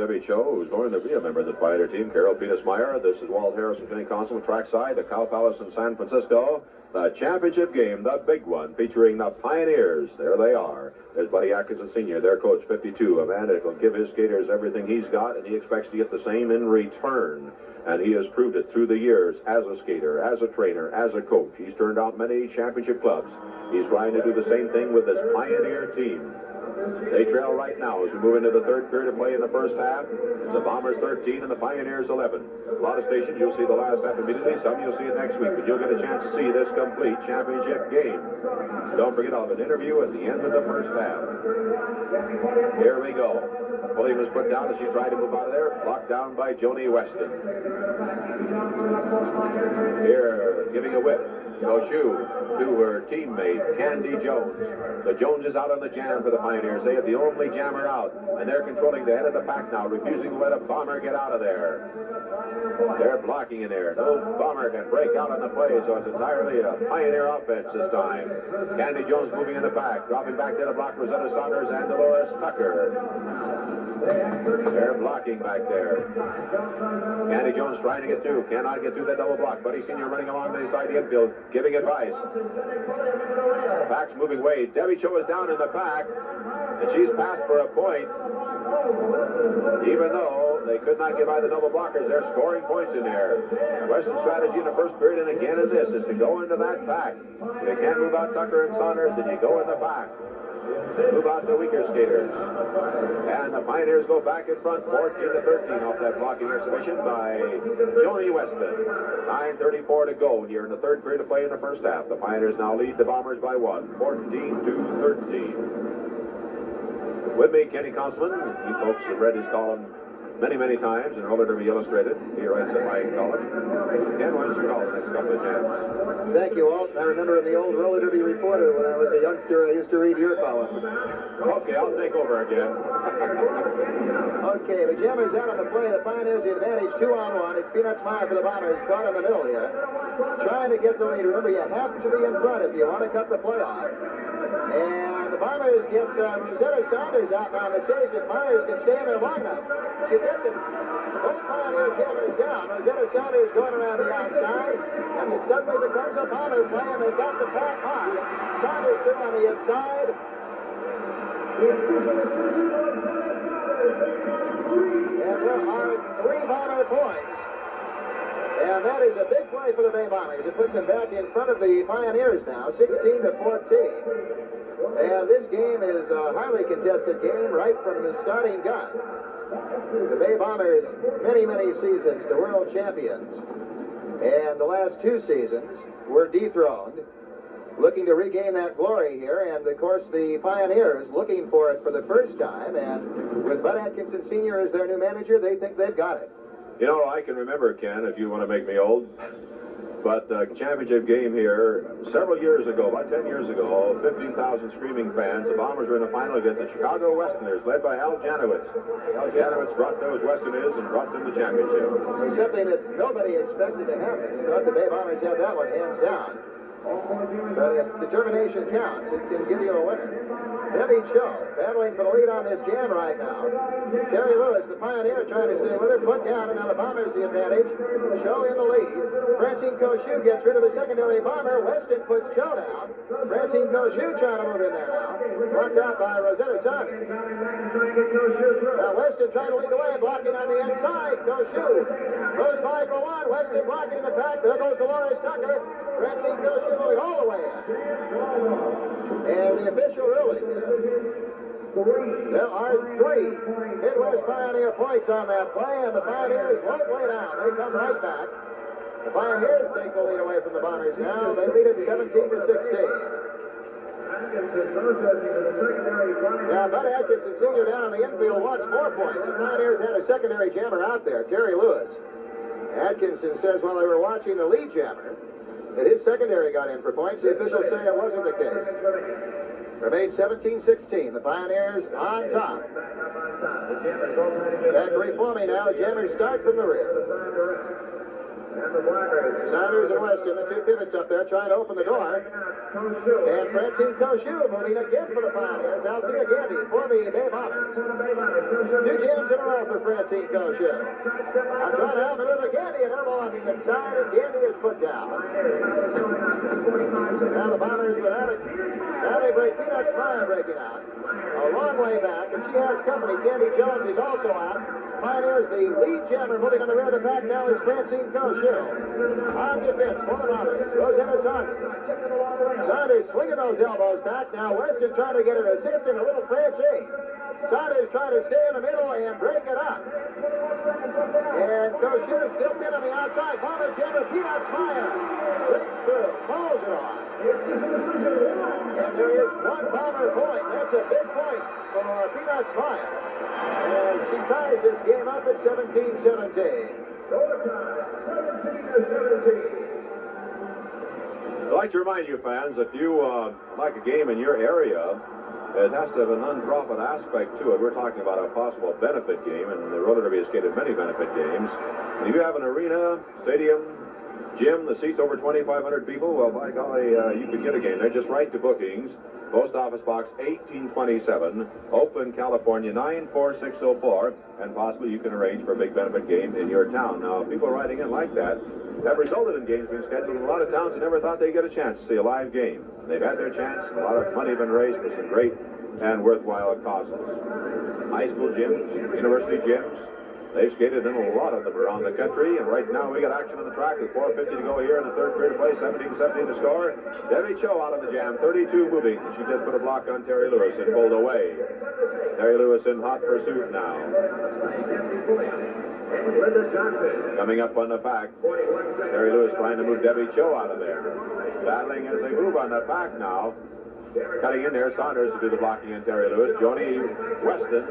Debbie Cho, who's going to be a member of the Pioneer team. Carol Penismeyer. This is Walt Harrison, Kenny Constable, trackside, the Cow Palace in San Francisco. The championship game, the big one, featuring the Pioneers. There they are. There's Buddy Atkinson Sr., their coach, 52, a man that will give his skaters everything he's got, and he expects to get the same in return. And he has proved it through the years as a skater, as a trainer, as a coach. He's turned out many championship clubs. He's trying to do the same thing with this Pioneer team. They trail right now as we move into the third period of play in the first half. It's the Bombers 13 and the Pioneers 11. A lot of stations, you'll see the last half immediately. Some you'll see it next week, but you'll get a chance to see this complete championship game. Don't forget, I'll have an interview at the end of the first half. Here we go. William was put down as she tried to move out of there. Blocked down by Joni Weston. Here, giving a whip. Shoe to her teammate, Candy Jones. The Jones is out on the jam for the Pioneers. They have the only jammer out, and they're controlling the head of the pack now, refusing to let a Bomber get out of there. They're blocking in there. No Bomber can break out on the play, so it's entirely a Pioneer offense this time. Candy Jones moving in the back, dropping back there to block Rosetta Saunders and Dolores Tucker. They're blocking back there. Candy Jones trying to get through. Cannot get through that double block. Buddy Sr. running along the side of the infield, giving advice. Pack's moving away. Debbie Cho is down in the pack, and she's passed for a point. Even though they could not get by the double blockers, they're scoring points in there. Western strategy in the first period, and again in this, is to go into that pack. If you can't move out Tucker and Saunders, then you go in the pack. Move out the weaker skaters. And the Pioneers go back in front, 14-13 off that blocking exhibition by Joni Weston. 9:34 to go here in the third period of play in the first half. The Pioneers now lead the Bombers by 1, 14-13. With me, Kenny Constable. You folks have read his column many times in Roller Derby Illustrated. He writes in my column. Ken, why don't you call the next couple of jams? Thank you, Walt. I remember in the old Roller Derby Reporter when I was a youngster, I used to read your column. Okay, I'll take over again. Okay, the Jammers out on the play. The Pioneers the advantage 2-on-1. It's Peanuts Meyer for the Bombers, caught in the middle here. Trying to get the lead. Remember, you have to be in front if you want to cut the play off. And the Bombers get Rosetta Saunders out now in the chase. If Myers can stay in there long enough, she gets it. Both Pioneer Jammers down. Rosetta Saunders going around the outside, and it suddenly becomes a Bomber play, and they got the pack high. Saunders through on the inside. And there are 3 Bomber points. And that is a big play for the Bay Bombers. It puts them back in front of the Pioneers now, 16-14. And this game is a highly contested game right from the starting gun. The Bay Bombers, many seasons, the world champions. And the last 2 seasons were dethroned, looking to regain that glory here. And, of course, the Pioneers looking for it for the first time. And with Bud Atkinson Sr. as their new manager, they think they've got it. You know, I can remember, Ken, if you want to make me old, but the championship game here, several years ago, about 10 years ago, 15,000 screaming fans, the Bombers were in the final against the Chicago Westerners, led by Al Janowitz. Al Janowitz brought those Westerners and brought them the championship. Something that nobody expected to happen. You thought the Bay Bombers had that one hands down. But if determination counts, it can give you a winner. Debbie Cho battling for the lead on this jam right now. Terry Lewis, the Pioneer, trying to stay with her. Foot down, and now the Bombers the advantage. Cho in the lead. Francine Koshu gets rid of the secondary Bomber. Weston puts Cho down. Francine Koshu trying to move in there now. Blocked out by Rosetta Saunders. Now Weston trying to lead the way, blocking on the inside. Koshu goes by for 1. Weston blocking in the pack. There goes Dolores Tucker. Francine Koshu going all the way in. And the official ruling. There are 3 Midwest Pioneer points on that play, and the Pioneers won't lay down. They come right back. The Pioneers take the lead away from the Bombers now. They lead it 17-16. Now, Bud Atkinson Sr. down on the infield wants 4 points. The Pioneers had a secondary jammer out there, Terry Lewis. Atkinson says while they were watching the lead jammer that his secondary got in for points. The officials say it wasn't the case. Remains 17-16. The Pioneers on top. Back reforming now. The Jammers start from the rear. Saunders and Weston, the two pivots up there, trying to open the door. And Francine Koshu moving again for the Pioneers. Althea Gandy for the Bay Bombers. Two jams in a row for Francine Koshu. I'm trying to help another Gandy, an elbow on the inside, and Gandy is put down. Now the Bombers without it. Now they break Peanuts Maya breaking out. A long way back, and she has company. Candy Jones is also out. Pioneers, the lead jammer moving on the rear of the pack now is Francine Koshu. On defense for the Bombers, Rosanna Saunders. Saunders swinging those elbows back. Now Weston trying to get an assist and a little Francine. Saunders trying to stay in the middle and break it up. And Koshu still pinned on the outside. Bomber jammer Peanuts Maya breaks through, falls it off. And there is one Bomber point. That's a big point for Peanuts Maya. And she ties this game up at 17-17. I'd like to remind you, fans, if you like a game in your area, it has to have a non-profit aspect to it. We're talking about a possible benefit game, and the roller derby has skated many benefit games. And if you have an arena, stadium, gym that seats over 2,500 people, well, by golly, you could get a game there. Just write to bookings. Post Office Box 1827, Oakland, California 94604, and possibly you can arrange for a big benefit game in your town. Now, people writing in like that have resulted in games being scheduled in a lot of towns who never thought they'd get a chance to see a live game. They've had their chance, and a lot of money has been raised for some great and worthwhile causes. High school gyms, university gyms, they've skated in a lot of them around the country, and right now we got action on the track with 4:50 to go here in the third period of play, 17-17 to score. Debbie Cho out of the jam, 32 moving. She just put a block on Terry Lewis and pulled away. Terry Lewis in hot pursuit now. Coming up on the back, Terry Lewis trying to move Debbie Cho out of there. Battling as they move on the back now. Cutting in there, Saunders to do the blocking in Terry Lewis. Joni Weston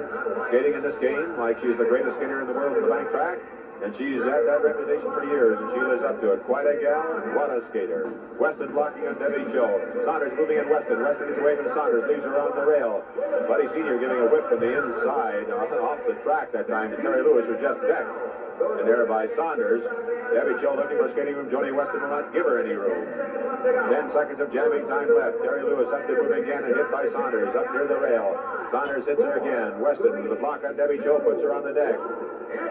skating in this game like she's the greatest skater in the world on the bank track. And she's had that reputation for years, and she lives up to it. Quite a gal, what a skater. Weston blocking on Debbie Cho. Saunders moving in Weston. Weston gets away from Saunders, leaves her on the rail. Buddy Sr. giving a whip from the inside off the track that time to Terry Lewis, who just decked. And there by Saunders. Debbie Cho looking for skating room. Joni Weston will not give her any room. 10 seconds of jamming time left. Terry Lewis up to move again and hit by Saunders up near the rail. Saunders hits her again. Weston with a block on Debbie Cho puts her on the deck.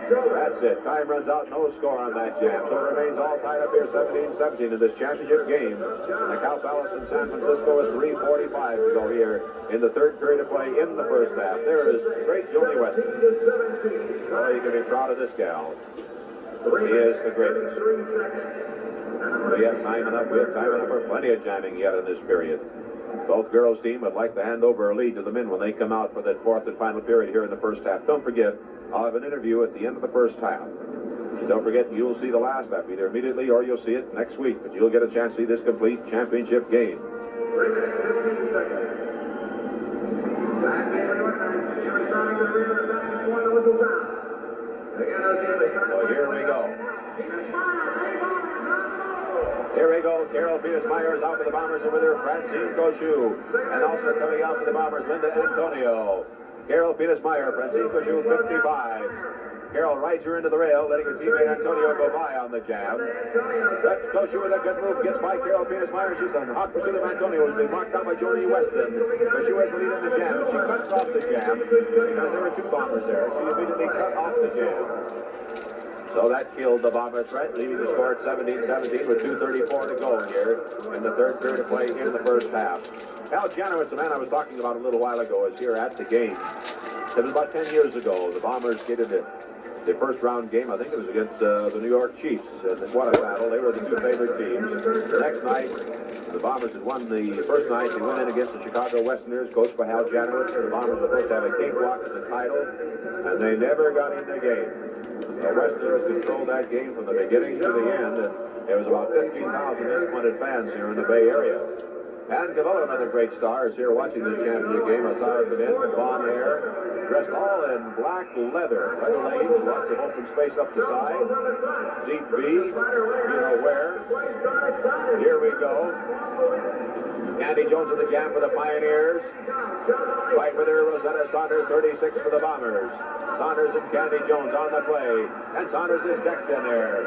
That's it. Time runs out. No score on that jam. So it remains all tied up here 17-17 in this championship game. The Cow Palace in San Francisco is 3:45 to go here in the third period of play in the first half. There is great Joni Weston. Oh, you can be proud of this gal. She is the greatest. We have time enough. We have time enough for plenty of jamming yet in this period. Both girls' team would like to hand over a lead to the men when they come out for that fourth and final period here in the first half. Don't forget, I'll have an interview at the end of the first half. And don't forget, you'll see the last half either immediately or you'll see it next week. But you'll get a chance to see this complete championship game. So here we go. Here we go. Carol Penis-Meyer is out for the Bombers over there. Francine Koshu. And also coming out for the Bombers, Linda Antonio. Carol Penis-Meyer, Francine Koshu, 55. Carol rides her into the rail, letting her teammate Antonio go by on the jam. That's Koshu with a good move. Gets by Carol Penis-Meyer. She's on hot pursuit of Antonio. Who's been marked down by Joni Weston. Koshu has the lead in the jam. She cuts off the jam because there were two Bombers there. She immediately cut off the jam. So that killed the Bomber threat, leaving the score at 17-17 with 2:34 to go here in the third period of play in the first half. Al Janowitz, the man I was talking about a little while ago, is here at the game. It was about 10 years ago. The Bombers skated the first round game. I think it was against the New York Chiefs. And what a battle. They were the two favorite teams. The next night, the Bombers had won the first night. They went in against the Chicago Westerners, coached by Al Janowitz. The Bombers were supposed to have a cakewalk as a title, and they never got in the game. The Westerners controlled that game from the beginning to the end, and there was about 15,000 disappointed fans here in the Bay Area. Ann Cavallo, another great star, is here watching this championship game. I saw her come in with blonde hair, dressed all in black leather lanes, lots of open space up the side. Seat B, you know where. Here we go. Candy Jones in the jam for the Pioneers. Right with her, Rosetta Saunders, 36 for the Bombers. Saunders and Candy Jones on the play. And Saunders is decked in there.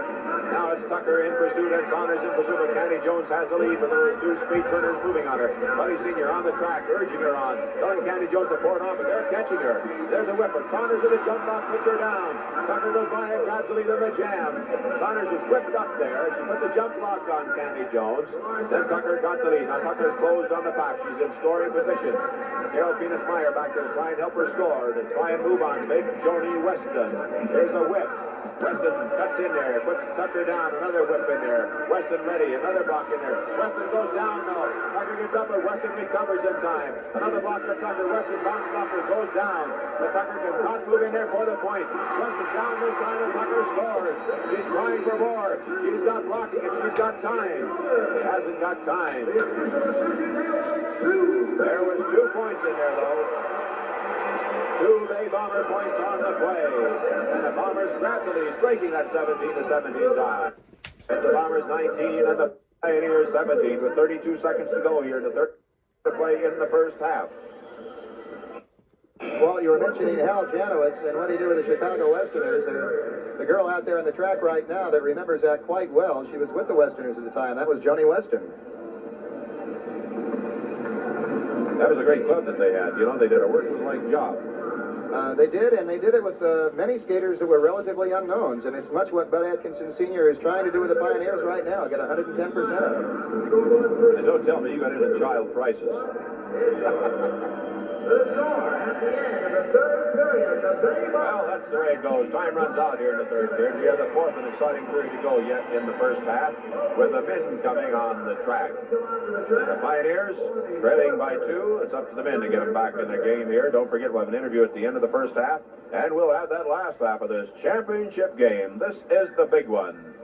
Now it's Tucker in pursuit and Saunders in pursuit, but Candy Jones has the lead with those two speed turners moving on her. Buddy Sr. on the track, urging her on. Telling Candy Jones to pour it off, but they're catching her. There's a whip, but Saunders with a jump block puts her down. Tucker goes by and grabs the lead in the jam. Saunders is whipped up there. She put the jump block on Candy Jones. Then Tucker got the lead. Now Tucker's closed on the pack. She's in scoring position. Carol Venus-Meyer back there to try and help her score, to try and move on, make Joni Weston. There's a whip. Weston cuts in there, puts Tucker down, another whip in there. Weston ready, another block in there. Weston goes down though. Tucker gets up, but Weston recovers in time. Another block for Tucker. Weston bounces off her, goes down. But Tucker cannot move in there for the point. Weston down this time, and Tucker scores. She's trying for more. She's not blocking it. She's got time. She hasn't got time. There was 2 points in there though. 2 Bay Bomber points on the play. And the Bombers grab the lead, breaking that 17-17 tie. It's the Bombers 19 and the Pioneers 17 with 32 seconds to go here in the third to play in the first half. Well, you were mentioning Hal Janowitz and what he did with the Chicago Westerners. The girl out there on the track right now that remembers that quite well, she was with the Westerners at the time. That was Joni Weston. That was a great club that they had. You know, they did a workmanlike job. They did, and they did it with many skaters that were relatively unknowns, and it's much what Bud Atkinson Sr. is trying to do with the Pioneers right now, get 110% of it. And don't tell me you got into child prices. Well, that's the way it goes. Time runs out here in the third period. We have the fourth and exciting period to go yet in the first half, with the men coming on the track. The Pioneers trailing by 2. It's up to the men to get them back in the game here. Don't forget, we'll have an interview at the end of the first half, and we'll have that last half of this championship game. This is the big one.